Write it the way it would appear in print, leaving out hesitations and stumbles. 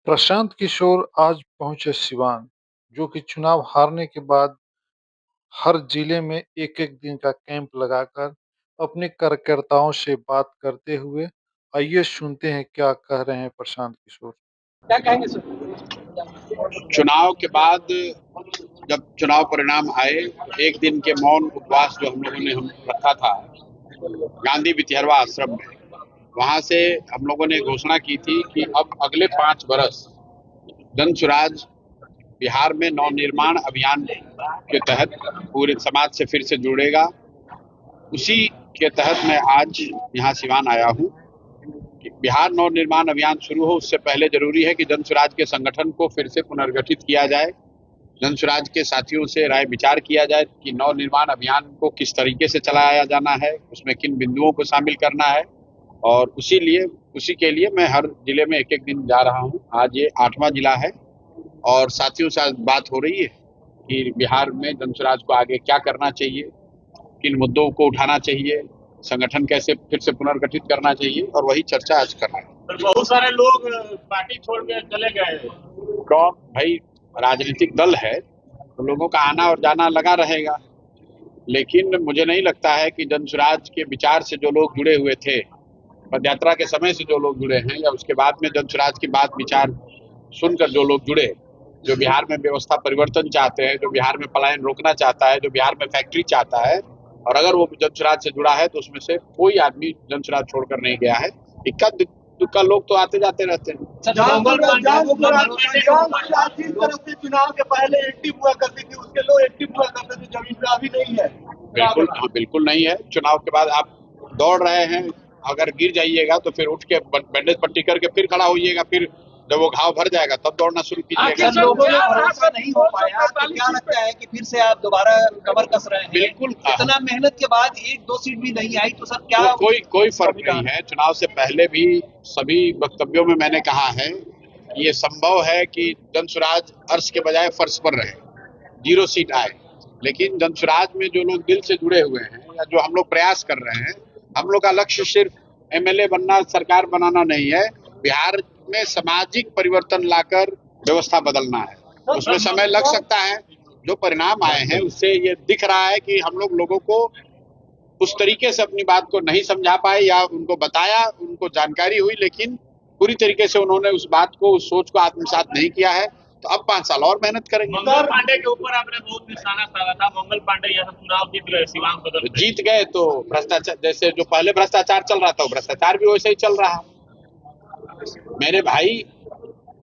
प्रशांत किशोर आज पहुंचे सिवान, जो कि चुनाव हारने के बाद हर जिले में एक-एक दिन का कैंप लगाकर अपने कार्यकर्ताओं से बात करते हुए। आइए सुनते हैं क्या कह रहे हैं प्रशांत किशोर। क्या कहेंगे सर? चुनाव के बाद जब चुनाव परिणाम आए तो एक दिन के मौन उपवास जो हम लोगों ने रखा था गांधी विथिहरवा आश्रम में, वहां से हम लोगों ने घोषणा की थी कि अब अगले 5 बरस जन सुराज बिहार में नवनिर्माण अभियान के तहत पूरे समाज से फिर से जुड़ेगा। उसी के तहत मैं आज यहाँ सिवान आया हूँ। बिहार नवनिर्माण अभियान शुरू हो उससे पहले जरूरी है कि जन सुराज के संगठन को फिर से पुनर्गठित किया जाए। जन सुराज के साथियों से राय विचार किया जाए कि नवनिर्माण अभियान को किस तरीके से चलाया जाना है, उसमें किन बिंदुओं को शामिल करना है, और उसी के लिए मैं हर जिले में एक एक दिन जा रहा हूँ। आज ये 8वां जिला है और साथियों से आज बात हो रही है कि बिहार में जन सुराज को आगे क्या करना चाहिए, किन मुद्दों को उठाना चाहिए, संगठन कैसे फिर से पुनर्गठित करना चाहिए, और वही चर्चा आज कर रहे हैं। बहुत सारे लोग पार्टी छोड़ के चले गए। कौन भाई, राजनीतिक दल है तो लोगों का आना और जाना लगा रहेगा, लेकिन मुझे नहीं लगता है कि जन सुराज के विचार से जो लोग जुड़े हुए थे, पदयात्रा के समय से जो लोग जुड़े हैं, या उसके बाद में जन सुराज की बात विचार सुनकर जो लोग जुड़े, जो बिहार में व्यवस्था परिवर्तन चाहते हैं, जो बिहार में पलायन रोकना चाहता है, जो बिहार में फैक्ट्री चाहता है, और अगर वो जन सुराज से जुड़ा है तो उसमें से कोई आदमी जन सुराज छोड़कर नहीं गया है। इक्का दुक्का लोग तो आते जाते रहते हैं। चुनाव के पहले एक्टिव हुआ करती थी, उसके लोग एक्टिव हुआ करते थे, जमीन पे अभी नहीं है। बिल्कुल नहीं है। चुनाव के बाद आप दौड़ रहे हैं, अगर गिर जाइएगा तो फिर उठ के बैंडेज पट्टी करके फिर खड़ा होइएगा, फिर जब वो घाव भर जाएगा तब दौड़ना शुरू कीजिएगा। लोगों में भरोसा नहीं हो पाया तो क्या लगता है कि फिर से आप दोबारा कमर कस रहे हैं? बिल्कुल, इतना मेहनत के बाद 1-2 सीट भी नहीं आई तो सर क्या कोई फर्क नहीं है। चुनाव से पहले भी सभी वक्तव्यों में मैंने कहा है कि ये संभव है कि जन सुराज अर्श के बजाय फर्श पर रहे, 0 सीट आए, लेकिन जन सुराज में जो लोग दिल से जुड़े हुए हैं या जो हम लोग प्रयास कर रहे हैं, हम लोग का लक्ष्य सिर्फ एमएलए बनना, सरकार बनाना नहीं है। बिहार में सामाजिक परिवर्तन लाकर व्यवस्था बदलना है। उसमें समय लग सकता है। जो परिणाम आए हैं उससे ये दिख रहा है कि हम लोगों को उस तरीके से अपनी बात को नहीं समझा पाए, या उनको बताया, उनको जानकारी हुई, लेकिन पूरी तरीके से उन्होंने उस बात को, उस सोच को आत्मसात नहीं किया है। तो अब 5 साल और मेहनत करेंगे। मंगल पांडे के ऊपर आपने बहुत निशाना साधा था। मंगल पांडे यहाँ चुनाव जीत गए, सिवान बदल जीत गए तो भ्रष्टाचार, जैसे जो पहले भ्रष्टाचार चल रहा था वो भ्रष्टाचार भी वैसे ही चल रहा है। मेरे भाई